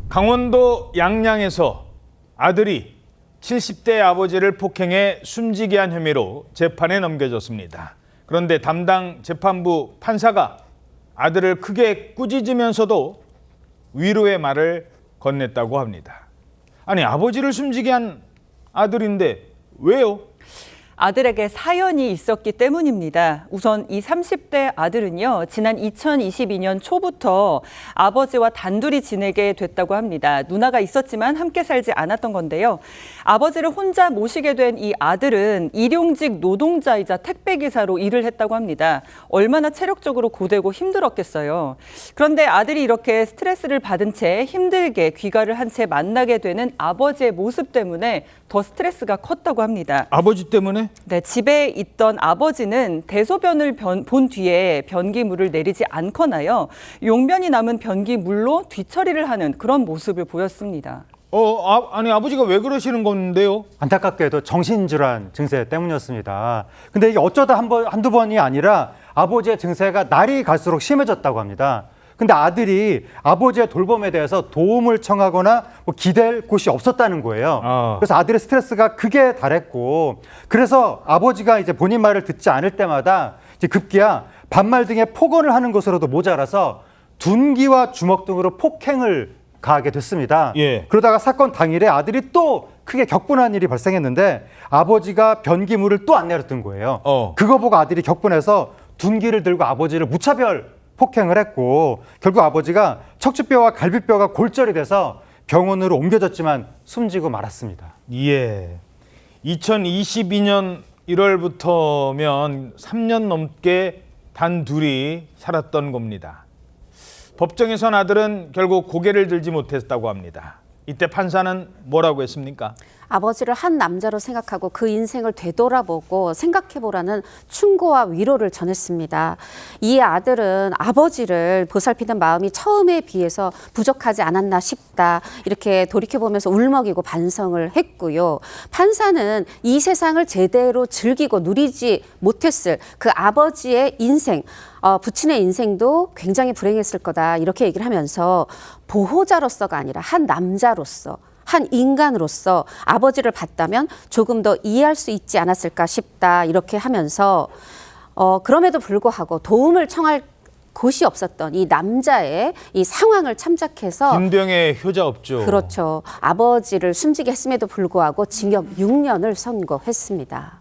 강원도 양양에서 아들이 70대 아버지를 폭행해 숨지게 한 혐의로 재판에 넘겨졌습니다. 그런데 담당 재판부 판사가 아들을 크게 꾸짖으면서도 위로의 말을 건넸다고 합니다. 아니, 아버지를 숨지게 한 아들인데 왜요? 아들에게 사연이 있었기 때문입니다. 우선 이 30대 아들은요, 지난 2022년 초부터 아버지와 단둘이 지내게 됐다고 합니다. 누나가 있었지만 함께 살지 않았던 건데요. 아버지를 혼자 모시게 된 이 아들은 일용직 노동자이자 택배기사로 일을 했다고 합니다. 얼마나 체력적으로 고되고 힘들었겠어요. 그런데 아들이 이렇게 스트레스를 받은 채 힘들게 귀가를 한 채 만나게 되는 아버지의 모습 때문에 더 스트레스가 컸다고 합니다. 아버지 때문에? 네, 집에 있던 아버지는 대소변을 본 뒤에 변기물을 내리지 않거나요. 용변이 남은 변기물로 뒤처리를 하는 그런 모습을 보였습니다. 아니, 아버지가 왜 그러시는 건데요? 안타깝게도 정신질환 증세 때문이었습니다. 근데 이게 어쩌다 한두 번이 아니라 아버지의 증세가 날이 갈수록 심해졌다고 합니다. 근데 아들이 아버지의 돌봄에 대해서 도움을 청하거나 기댈 곳이 없었다는 거예요. 그래서 아들의 스트레스가 극에 달했고, 그래서 아버지가 이제 본인 말을 듣지 않을 때마다 이제 급기야 반말 등의 폭언을 하는 것으로도 모자라서 둔기와 주먹 등으로 폭행을 가하게 됐습니다. 예. 그러다가 사건 당일에 아들이 또 크게 격분한 일이 발생했는데 아버지가 변기물을 또 안 내렸던 거예요. 그거 보고 아들이 격분해서 둔기를 들고 아버지를 무차별 폭행을 했고, 결국 아버지가 척추뼈와 갈비뼈가 골절이 돼서 병원으로 옮겨졌지만 숨지고 말았습니다. 예. 2022년 1월부터면 3년 넘게 단 둘이 살았던 겁니다. 법정에선 아들은 결국 고개를 들지 못했다고 합니다. 이때 판사는 뭐라고 했습니까? 아버지를 한 남자로 생각하고 그 인생을 되돌아보고 생각해보라는 충고와 위로를 전했습니다. 이 아들은 아버지를 보살피는 마음이 처음에 비해서 부족하지 않았나 싶다. 이렇게 돌이켜보면서 울먹이고 반성을 했고요. 판사는 이 세상을 제대로 즐기고 누리지 못했을 그 아버지의 인생, 부친의 인생도 굉장히 불행했을 거다. 이렇게 얘기를 하면서 보호자로서가 아니라 한 남자로서, 한 인간으로서 아버지를 봤다면 조금 더 이해할 수 있지 않았을까 싶다. 이렇게 하면서 그럼에도 불구하고 도움을 청할 곳이 없었던 이 남자의 이 상황을 참작해서 김병의 효자 없죠. 그렇죠. 아버지를 숨지게 했음에도 불구하고 징역 6년을 선고했습니다.